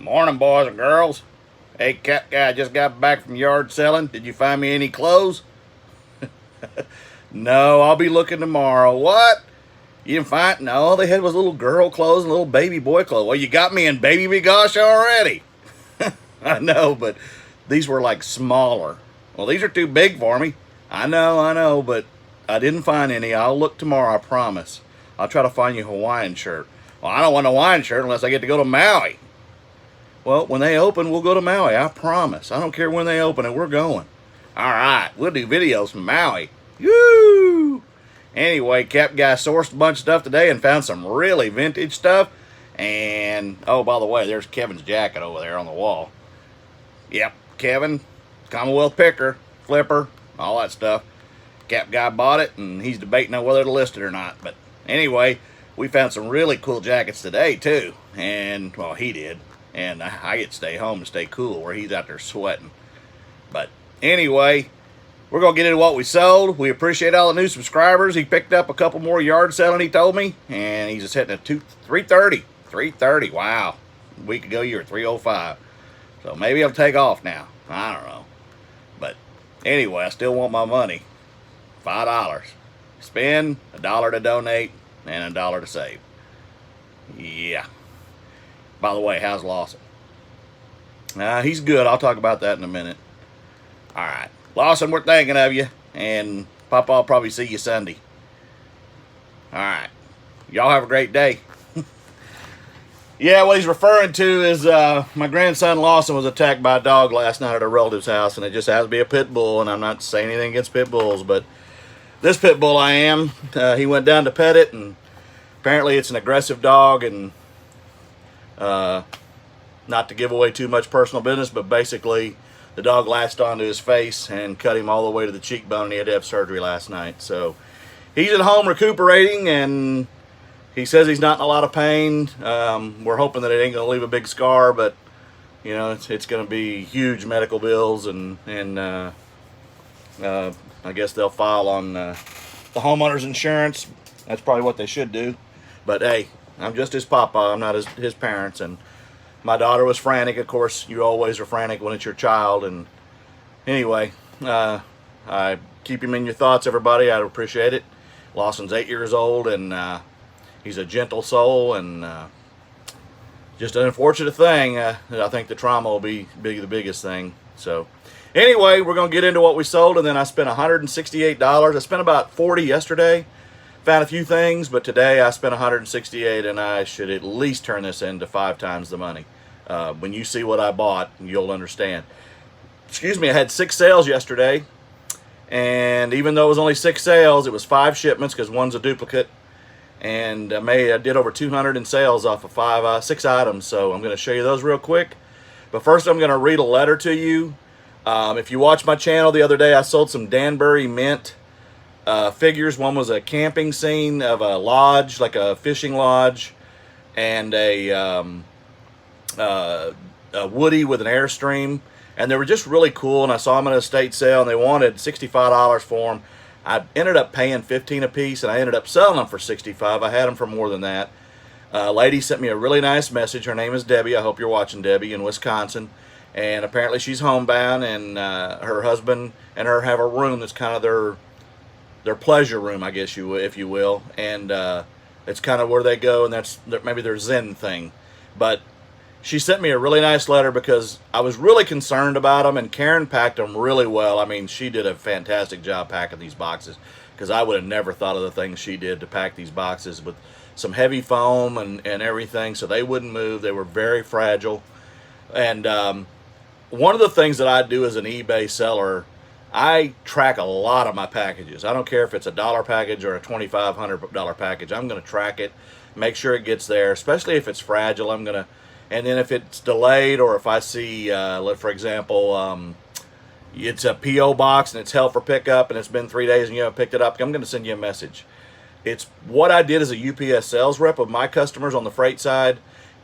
Morning, boys and girls. Hey, cat guy, I just got back from yard selling. Did you find me any clothes? No, I'll be looking tomorrow. What? You didn't find? No, all they had was little girl clothes and little baby boy clothes. Well, you got me in baby begosh already. I know, but these were like smaller. Well, these are too big for me. I know, but I didn't find any. I'll look tomorrow, I promise. I'll try to find you a Hawaiian shirt. Well, I don't want a Hawaiian shirt unless I get to go to Maui. Well, when they open, we'll go to Maui, I promise. I don't care when they open it, we're going. All right, we'll do videos from Maui. Woo! Anyway, Cap Guy sourced a bunch of stuff today and found some really vintage stuff. And, oh, by the way, there's Kevin's jacket over there on the wall. Yep, Kevin, Commonwealth picker, flipper, all that stuff. Cap Guy bought it, and he's debating on whether to list it or not. But anyway, we found some really cool jackets today, too. And, well, he did. And I get to stay home and stay cool where he's out there sweating. But anyway, we're going to get into what we sold. We appreciate all the new subscribers. He picked up a couple more yard selling, he told me. And he's just hitting at 330. 330. Wow. A week ago, you were 305. So maybe he'll take off now. I don't know. But anyway, I still want my money. $5. Spend, $1 to donate, and $1 to save. Yeah. By the way, how's Lawson? He's good. I'll talk about that in a minute. All right. Lawson, we're thinking of you. And Papa will probably see you Sunday. All right. Y'all have a great day. Yeah, what he's referring to is my grandson Lawson was attacked by a dog last night at a relative's house. And it just has to be a pit bull. And I'm not saying anything against pit bulls. But this pit bull I am. He went down to pet it. And apparently it's an aggressive dog. And not to give away too much personal business, but basically the dog latched onto his face and cut him all the way to the cheekbone, and he had to have surgery last night. So he's at home recuperating, and he says he's not in a lot of pain. We're hoping that it ain't going to leave a big scar, but you know, it's going to be huge medical bills, and I guess they'll file on the homeowner's insurance. That's probably what they should do. But hey, I'm just his papa. I'm not his parents. And my daughter was frantic. Of course, you always are frantic when it's your child. And anyway, I keep him in your thoughts, everybody. I'd appreciate it. Lawson's 8 years old, and he's a gentle soul. And just an unfortunate thing. I think the trauma will be the biggest thing. So anyway, we're going to get into what we sold. And then I spent $168. I spent about $40 yesterday. Found a few things, but today I spent $168, and I should at least turn this into 5 times the money. When you see what I bought, you'll understand. Excuse me, I had 6 sales yesterday, and even though it was only 6 sales, it was 5 shipments because one's a duplicate, and I did over 200 in sales off of 6 items. So I'm going to show you those real quick. But first, I'm going to read a letter to you. If you watched my channel the other day, I sold some Danbury mint figures. One was a camping scene of a lodge, like a fishing lodge, and a Woody with an Airstream, and they were just really cool. And I saw them at a estate sale, and they wanted $65 for them. I ended up paying $15 a piece, and I ended up selling them for $65. I had them for more than that. A lady sent me a really nice message. Her name is Debbie. I hope you're watching, Debbie, in Wisconsin. And apparently she's homebound, and her husband and her have a room that's kind of their pleasure room, I guess if you will, and it's kind of where they go, and that's maybe their Zen thing. But she sent me a really nice letter because I was really concerned about them, and Karen packed them really well. I mean, she did a fantastic job packing these boxes, because I would have never thought of the things she did to pack these boxes with some heavy foam and everything, so they wouldn't move. They were very fragile. And one of the things that I do as an eBay seller, I track a lot of my packages. I don't care if it's a $1 package or a $2,500 package. I'm going to track it, make sure it gets there, especially if it's fragile. And then if it's delayed, or if I see, for example, it's a P.O. box and it's held for pickup and it's been 3 days and you haven't picked it up, I'm going to send you a message. It's what I did as a UPS sales rep of my customers on the freight side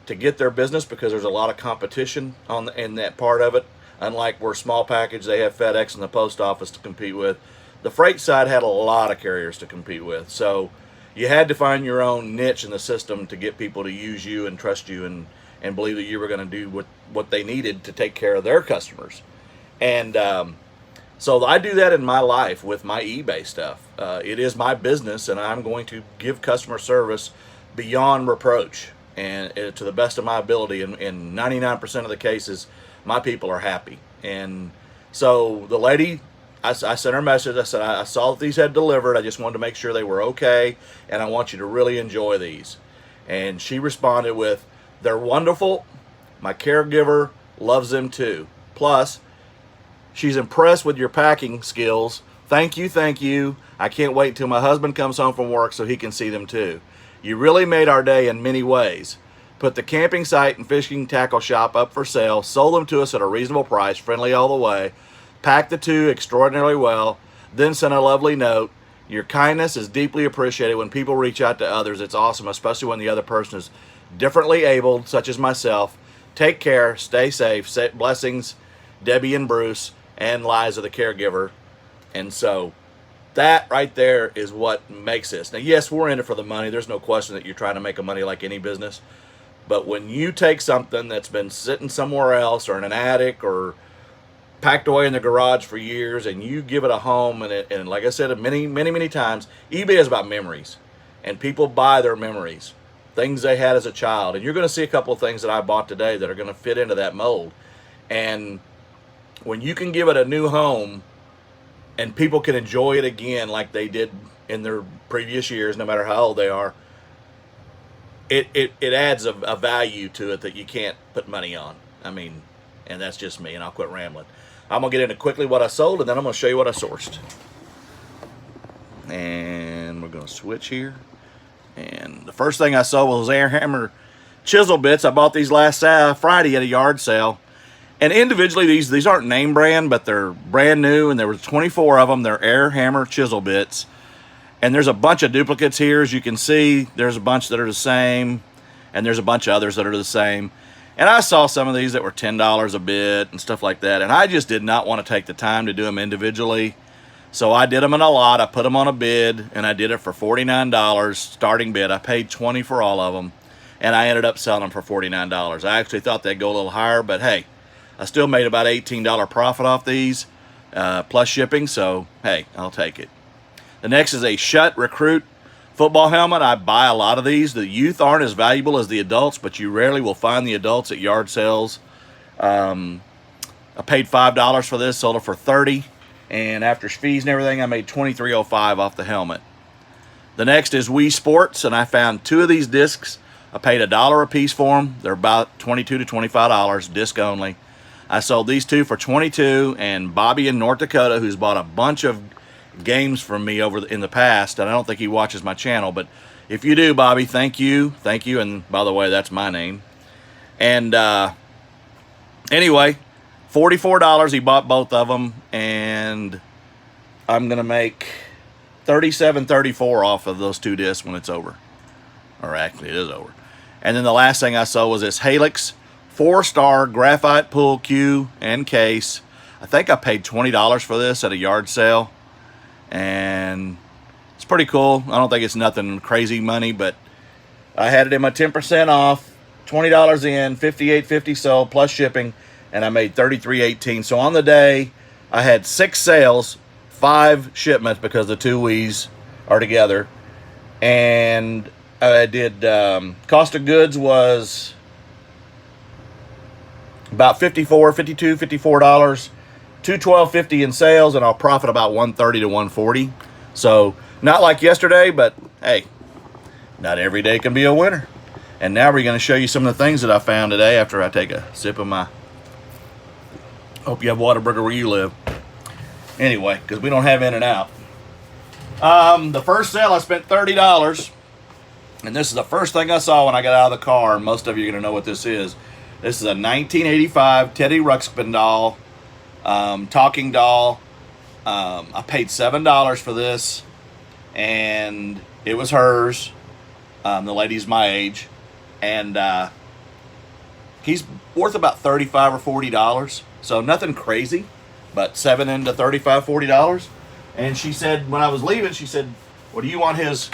to get their business, because there's a lot of competition in that part of it. Unlike we're small package, they have FedEx and the post office to compete with. The freight side had a lot of carriers to compete with. So you had to find your own niche in the system to get people to use you and trust you, and and believe that you were going to do what they needed to take care of their customers. And so I do that in my life with my eBay stuff. It is my business, and I'm going to give customer service beyond reproach and to the best of my ability. And in 99% of the cases, my people are happy. And so the lady, I sent her a message. I said, I saw that these had delivered. I just wanted to make sure they were okay, and I want you to really enjoy these. And she responded with, they're wonderful. My caregiver loves them too. Plus, she's impressed with your packing skills. Thank you, thank you. I can't wait till my husband comes home from work so he can see them too. You really made our day in many ways. Put the camping site and fishing tackle shop up for sale. Sold them to us at a reasonable price, friendly all the way. Packed the two extraordinarily well. Then sent a lovely note. Your kindness is deeply appreciated when people reach out to others. It's awesome, especially when the other person is differently abled, such as myself. Take care. Stay safe. Blessings, Debbie and Bruce, and Liza, the caregiver. And so that right there is what makes this. Now, yes, we're in it for the money. There's no question that you're trying to make a money like any business. But when you take something that's been sitting somewhere else or in an attic or packed away in the garage for years and you give it a home, and like I said many times, eBay is about memories. And people buy their memories, things they had as a child. And you're going to see a couple of things that I bought today that are going to fit into that mold. And when you can give it a new home and people can enjoy it again like they did in their previous years, no matter how old they are, it adds a value to it that you can't put money on. I mean, and that's just me, and I'll quit rambling. I'm going to get into quickly what I sold, and then I'm going to show you what I sourced. And we're going to switch here. And the first thing I sold was air hammer chisel bits. I bought these last Friday at a yard sale. And individually, these aren't name brand, but they're brand new, and there was 24 of them. They're air hammer chisel bits. And there's a bunch of duplicates here, as you can see. There's a bunch that are the same, and there's a bunch of others that are the same. And I saw some of these that were $10 a bit and stuff like that, and I just did not want to take the time to do them individually. So I did them in a lot. I put them on a bid, and I did it for $49 starting bid. I paid $20 for all of them, and I ended up selling them for $49. I actually thought they'd go a little higher, but hey, I still made about $18 profit off these, plus shipping, so hey, I'll take it. The next is a Shut Recruit football helmet. I buy a lot of these. The youth aren't as valuable as the adults, but you rarely will find the adults at yard sales. I paid $5 for this, sold it for $30, and after fees and everything, I made $23.05 off the helmet. The next is Wii Sports, and I found two of these discs. I paid $1 a piece for them. They're about $22 to $25, disc only. I sold these two for $22, and Bobby in North Dakota, who's bought a bunch of games from me in the past, and I don't think he watches my channel, but if you do, Bobby, thank you, and by the way, that's my name. And anyway, $44 he bought both of them, and I'm gonna make $37.34 off of those two discs when it's over, or actually it is over. And then the last thing I sold was this Helix 4-star graphite pull cue and case. I think I paid $20 for this at a yard sale, and it's pretty cool. I don't think it's nothing crazy money, but I had it in my 10% off, $20 in, $58.50 sold plus shipping, and I made $33.18. So on the day, I had 6 sales, 5 shipments because the 2 Wii's are together, and I did cost of goods was about $54, $212.50 in sales, and I'll profit about $130 to $140. So not like yesterday, but hey, not every day can be a winner. And now we're going to show you some of the things that I found today after I take a sip of my, hope you have Whataburger where you live. Anyway, because we don't have In-N-Out. The first sale I spent $30, and this is the first thing I saw when I got out of the car, and most of you are going to know what this is. This is a 1985 Teddy Ruxpin doll. Talking doll. I paid $7 for this, and it was hers. The lady's my age, and he's worth about $35 or $40, so nothing crazy, but $7 into $35, $40. And she said, when I was leaving, she said, well, do you want his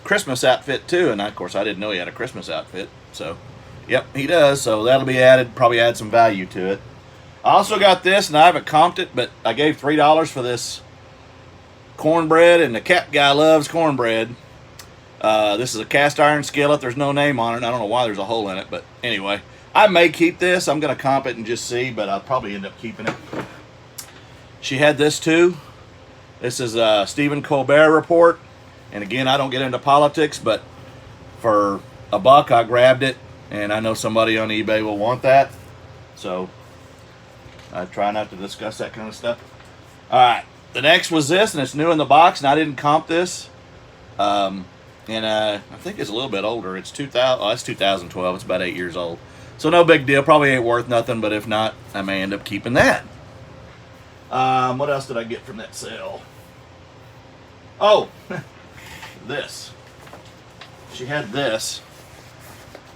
Christmas outfit too? And of course I didn't know he had a Christmas outfit, so Yep, he does. So that'll be added, probably add some value to it. I also got this, and I haven't comped it, but I gave $3 for this cornbread, and the cat guy loves cornbread. This is a cast iron skillet. There's no name on it. I don't know why there's a hole in it, but anyway, I may keep this. I'm going to comp it and just see, but I'll probably end up keeping it. She had this too. This is a Stephen Colbert report, and again, I don't get into politics, but for $1 I grabbed it, and I know somebody on eBay will want that, so I try not to discuss that kind of stuff. All right, the next was this, and it's new in the box, and I didn't comp this. And I think it's a little bit older. It's 2000. Oh, it's 2012. It's about 8 years old, so no big deal. Probably ain't worth nothing, but if not, I may end up keeping that. What else did I get from that sale? Oh, this. She had this,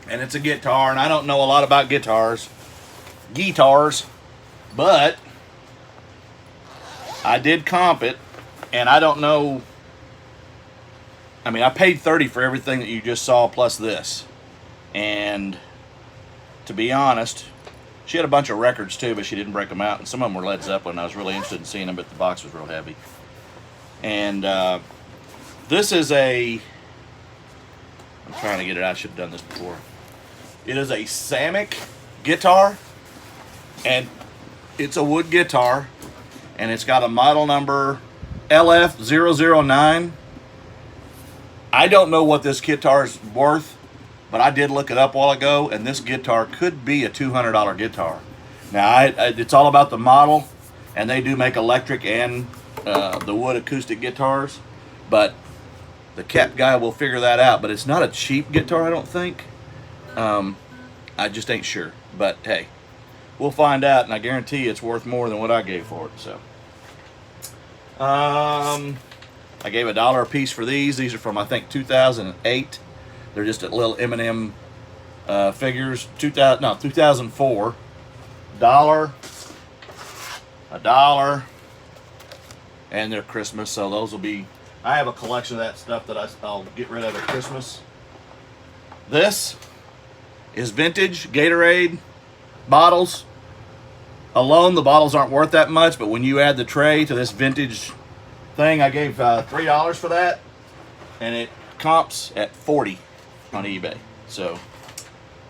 and it's a guitar, and I don't know a lot about guitars, but I did comp it, and I don't know. I mean, I paid $30 for everything that you just saw plus this, and to be honest, she had a bunch of records too, but she didn't break them out, and some of them were Led Zeppelin. I was really interested in seeing them, but the box was real heavy. And this is a, I'm trying to get it out. I should have done this before. It is a Samick guitar, and it's a wood guitar, and it's got a model number LF009. I don't know what this guitar is worth, but I did look it up a while ago, and this guitar could be a $200 guitar. Now, it's all about the model, and they do make electric and the wood acoustic guitars, but the cat guy will figure that out. But it's not a cheap guitar, I don't think. I just ain't sure. But hey, we'll find out, and I guarantee it's worth more than what I gave for it. So, I gave $1 a piece for these. These are from, I think, 2008. They're just a little M&M figures. 2004. $1, $1, and they're Christmas. So those will be. I have a collection of that stuff that I'll get rid of at Christmas. This is vintage Gatorade bottles. Alone, the bottles aren't worth that much, but when you add the tray to this vintage thing, I gave $3 for that, and it comps at $40 on eBay. So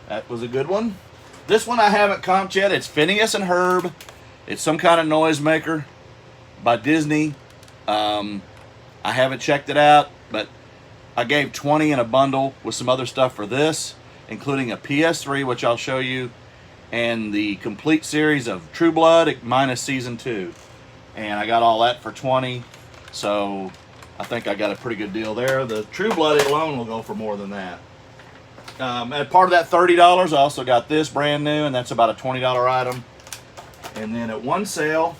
that was a good one. This one I haven't comped yet. It's Phineas and Herb. It's some kind of noisemaker by Disney. I haven't checked it out, but I gave $20 in a bundle with some other stuff for this, including a PS3, which I'll show you, and the complete series of True Blood minus season 2. And I got all that for $20, so I think I got a pretty good deal there. The True Blood alone will go for more than that. And part of that $30, I also got this brand new, and that's about a $20 item. And then at one sale,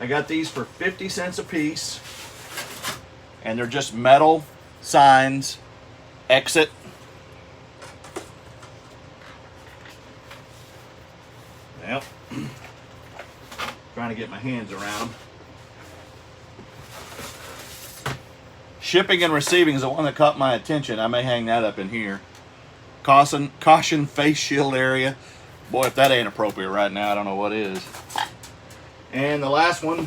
I got these for 50 cents a piece, and they're just metal signs, exit. Well, trying to get my hands around them. Shipping and receiving is the one that caught my attention. I may hang that up in here. Caution face shield area. Boy, if that ain't appropriate right now, I don't know what is. And the last one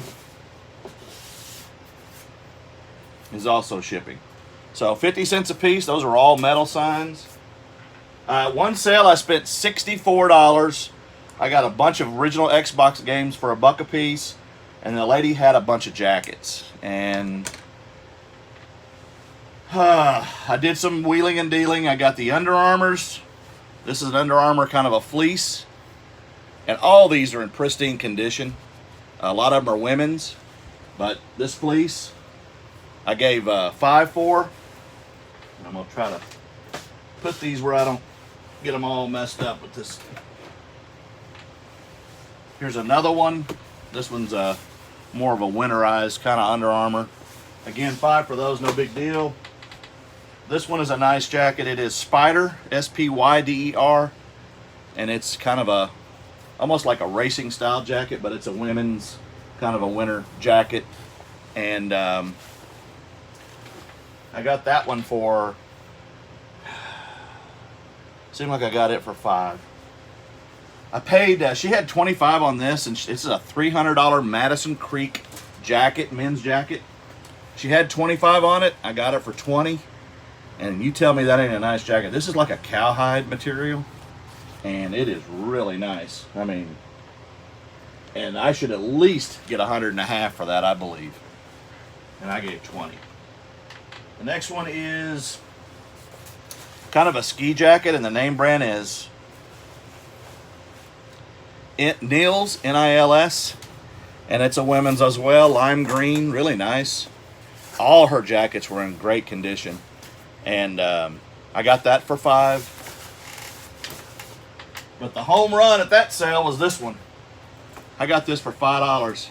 is also shipping. So 50 cents a piece. Those are all metal signs. One sale, I spent $64. I got a bunch of original Xbox games for $1 a piece. And the lady had a bunch of jackets. And I did some wheeling and dealing. I got the Under Armours. This is an Under Armour kind of a fleece. And all these are in pristine condition. A lot of them are women's. But this fleece, I gave $5 for. I'm going to try to put these where I don't get them all messed up with this. Here's another one. This one's more of a winterized kind of Under Armour. Again, $5 for those, no big deal. This one is a nice jacket. It is Spyder, S-P-Y-D-E-R, and it's kind of a, almost like a racing style jacket, but it's a women's kind of a winter jacket. And I got that one for Seemed like I got it for $5. I paid, she had $25 on this, and this is a $300 Madison Creek jacket, men's jacket. She had $25 on it. I got it for $20. And you tell me that ain't a nice jacket. This is like a cowhide material, and it is really nice. I mean, and I should at least get $150 for that, I believe. And I gave $20. The next one is kind of a ski jacket, and the name brand is Nils, N-I-L-S, and it's a women's as well, lime green, really nice. All her jackets were in great condition, and I got that for $5. But the home run at that sale was this one. I got this for $5.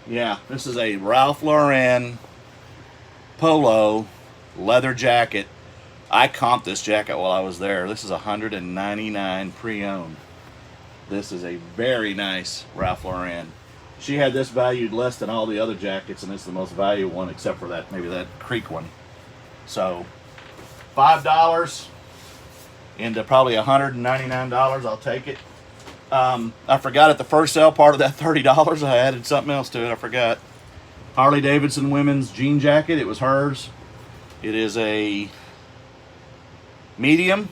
Yeah, this is a Ralph Lauren polo leather jacket. I comped this jacket while I was there. This is $199 pre-owned. This is a very nice Ralph Lauren. She had this valued less than all the other jackets, and it's the most valuable one except for that, maybe that Creek one. So $5 into probably $199. I'll take it. I forgot at the first sale, part of that $30, I added something else to it. I forgot. Harley Davidson women's jean jacket. It was hers. It is a medium,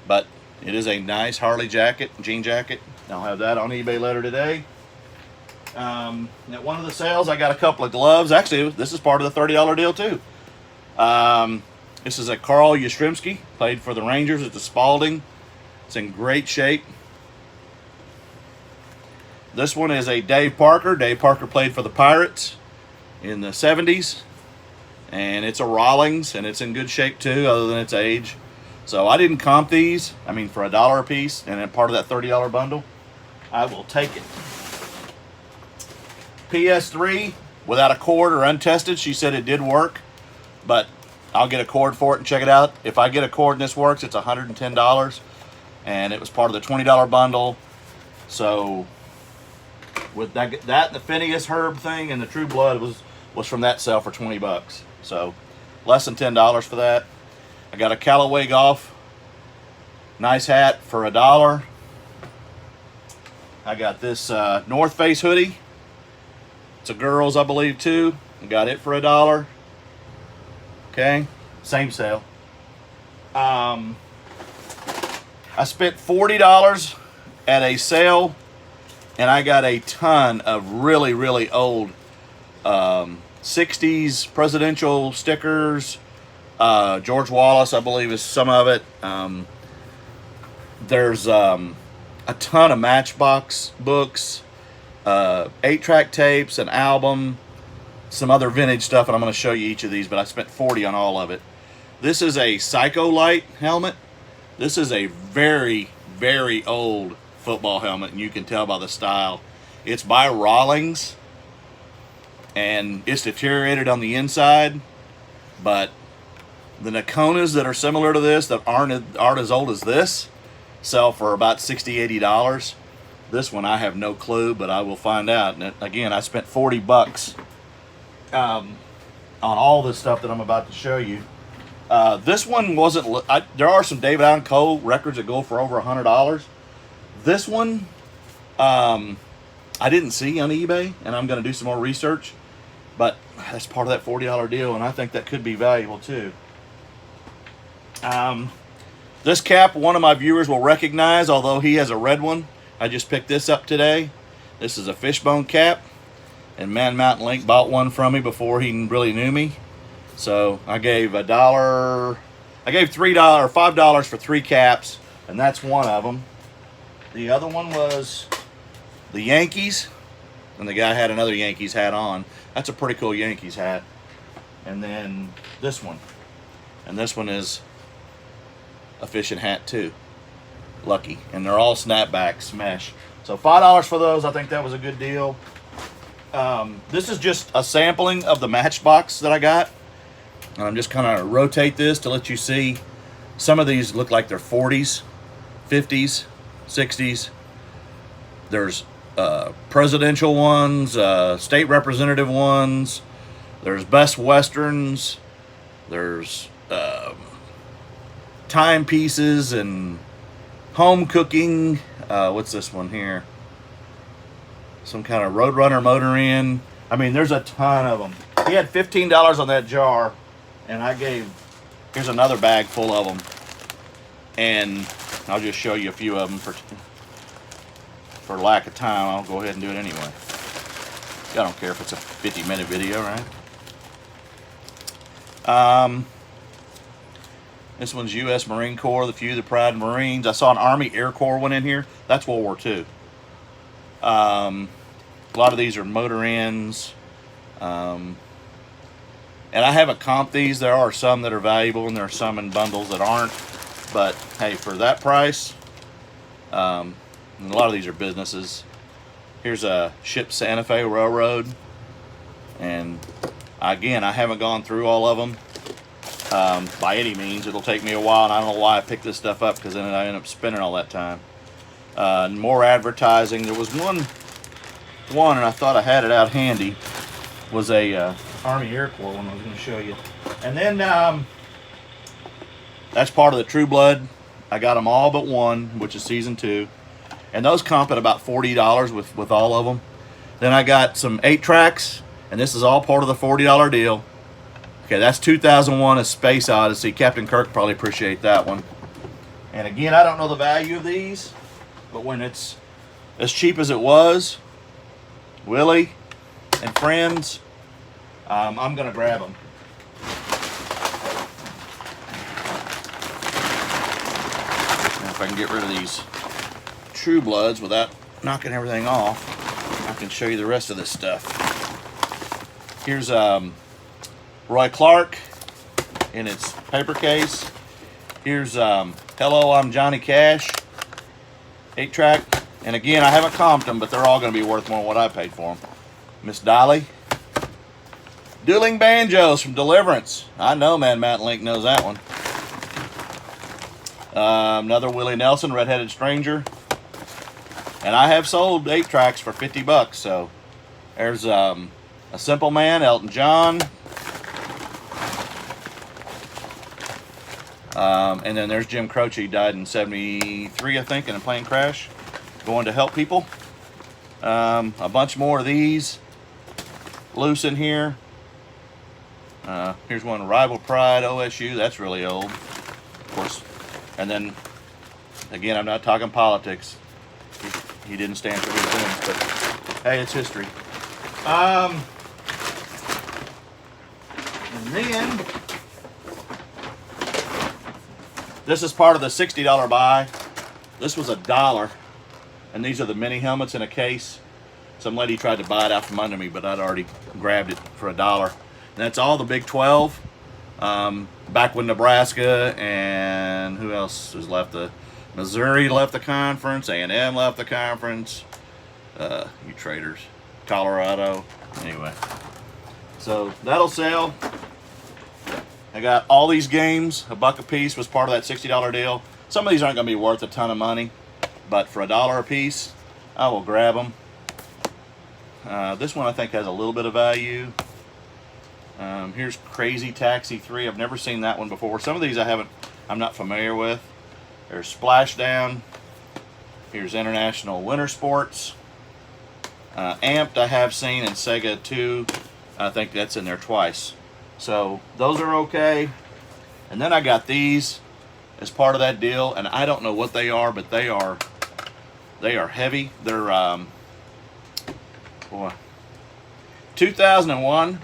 but it is a nice Harley jacket, jean jacket. I'll have that on eBay later today. At one of the sales, I got a couple of gloves. Actually, this is part of the $30 deal too. This is a Carl Yastrzemski, played for the Rangers. It's a Spalding. It's in great shape. This one is a Dave Parker. Dave Parker played for the Pirates in the 70s. And it's a Rawlings, and it's in good shape too, other than its age. So I didn't comp these. I mean, for $1 a piece, and then part of that $30 bundle, I will take it. PS3, without a cord or untested, she said it did work, but I'll get a cord for it and check it out. If I get a cord and this works, it's $110, and it was part of the $20 bundle. So with that the Phineas Herb thing and the True Blood was from that sale for $20. So less than $10 for that. I got a Callaway Golf nice hat for $1. I got this North Face hoodie. It's a girl's, I believe, too. I got it for $1. Okay, same sale. I spent $40 at a sale, and I got a ton of really, really old 60s presidential stickers. George Wallace, I believe, is some of it. There's a ton of Matchbox books, 8-track tapes, an album, some other vintage stuff, and I'm going to show you each of these, but I spent $40 on all of it. This is a Psycho Light helmet. This is a very, very old football helmet, and you can tell by the style. It's by Rawlings, and it's deteriorated on the inside, but the Nakonas that are similar to this, that aren't as old as this, sell for about $60, $80. This one I have no clue, but I will find out. And again, I spent $40 on all this stuff that I'm about to show you. This one wasn't. There are some David Allan Coe records that go for over $100. This one, I didn't see on eBay, and I'm going to do some more research. But that's part of that $40 deal, and I think that could be valuable too. This cap, one of my viewers will recognize, although he has a red one. I just picked this up today. This is a fishbone cap, and Man Mountain Link bought one from me before he really knew me. So I gave $1. I gave $3 or $5 for 3 caps, and that's one of them. The other one was the Yankees, and the guy had another Yankees hat on. That's a pretty cool Yankees hat. And then this one, and this one is a fishing hat too. Lucky, and they're all snapbacks mesh. So $5 for those. I think that was a good deal. This is just a sampling of the Matchbox that I got, and I'm just kind of rotate this to let you see. Some of these look like they're 40s, 50s, 60s. There's presidential ones, state representative ones. There's Best Westerns. There's timepieces and home cooking. What's this one here? Some kind of Roadrunner motor in. I mean, there's a ton of them. He had $15 on that jar, and I gave, here's another bag full of them. And I'll just show you a few of them for lack of time. I'll go ahead and do it anyway. I don't care if it's a 50-minute video, right? This one's U.S. Marine Corps, the few, the Pride Marines. I saw an Army Air Corps one in here. That's World War II. A lot of these are motor ends. And I haven't comped these. There are some that are valuable, and there are some in bundles that aren't. But hey, for that price, and a lot of these are businesses. Here's a Ship Santa Fe Railroad. And again, I haven't gone through all of them by any means. It'll take me a while, and I don't know why I picked this stuff up, because then I end up spending all that time. More advertising. There was one, and I thought I had it out handy, was a Army Air Corps one I was going to show you. And then that's part of the True Blood. I got them all but one, which is season 2. And those comp at about $40 with all of them. Then I got some 8-tracks, and this is all part of the $40 deal. Okay, that's 2001: A Space Odyssey. Captain Kirk probably appreciate that one. And again, I don't know the value of these, but when it's as cheap as it was, Willie and friends, I'm going to grab them. Now, if I can get rid of these True Bloods without knocking everything off, I can show you the rest of this stuff. Here's Roy Clark in its paper case. Here's Hello, I'm Johnny Cash 8-track. And again, I haven't comped them, but they're all going to be worth more than what I paid for them. Miss Dolly. Dueling Banjos from Deliverance. I know man, Matt Link knows that one. Another Willie Nelson, Redheaded Stranger. And I have sold 8-tracks for $50, so there's A Simple Man, Elton John. And then there's Jim Croce. He died in '73, I think, in a plane crash, going to help people. A bunch more of these loose in here. Here's one, Rival Pride, OSU. That's really old, of course. And then, again, I'm not talking politics. He didn't stand for good things, but hey, it's history. And then, this is part of the $60 buy. This was $1, and these are the mini helmets in a case. Some lady tried to buy it out from under me, but I'd already grabbed it for $1. And that's all the Big 12. Back when Nebraska and who else was left? Missouri left the conference. A&M left the conference. You traitors. Colorado. Anyway, so that'll sell. I got all these games. $1 a piece was part of that $60 deal. Some of these aren't going to be worth a ton of money, but for $1 a piece, I will grab them. This one I think has a little bit of value. Here's Crazy Taxi 3. I've never seen that one before. Some of these I'm not familiar with. There's Splashdown. Here's International Winter Sports. Amped I have seen, and Sega 2. I think that's in there twice. So those are okay. And then I got these as part of that deal, and I don't know what they are, but they are heavy. They're 2001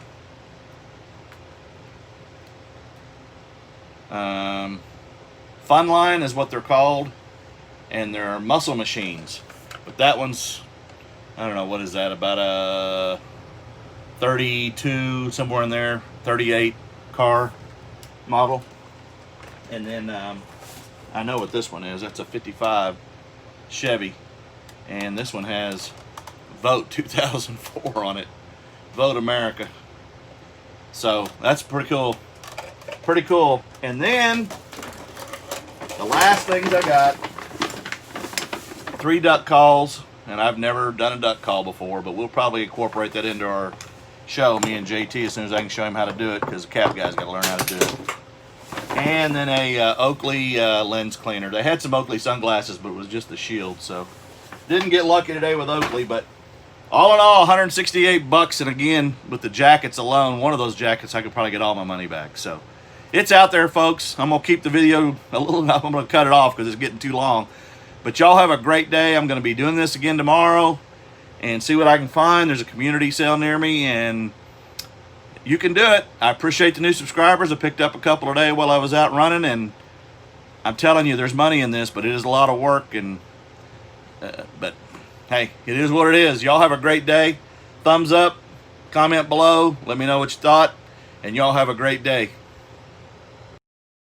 Funline is what they're called, and they're muscle machines. But that one's, I don't know, what is that, about a 32, somewhere in there, 38 car model. And then I know what this one is. That's a 55 Chevy, and this one has Vote 2004 on it. Vote America. So that's pretty cool. Pretty cool. And then the last things I got, 3 duck calls, and I've never done a duck call before, but we'll probably incorporate that into our show, me and JT, as soon as I can show him how to do it, because the cap guy's got to learn how to do it. and then a Oakley lens cleaner. They had some Oakley sunglasses, but it was just the shield, so didn't get lucky today with Oakley. But all in all, 168 bucks, and again, with the jackets alone, one of those jackets I could probably get all my money back. So it's out there, folks. I'm gonna keep the video a little. I'm gonna cut it off because it's getting too long. But y'all have a great day. I'm gonna be doing this again tomorrow and see what I can find. There's a community sale near me, and you can do it. I appreciate the new subscribers. I picked up a couple today while I was out running, and I'm telling you, there's money in this, but it is a lot of work. And but hey, it is what it is. Y'all have a great day. Thumbs up, comment below, let me know what you thought, and y'all have a great day.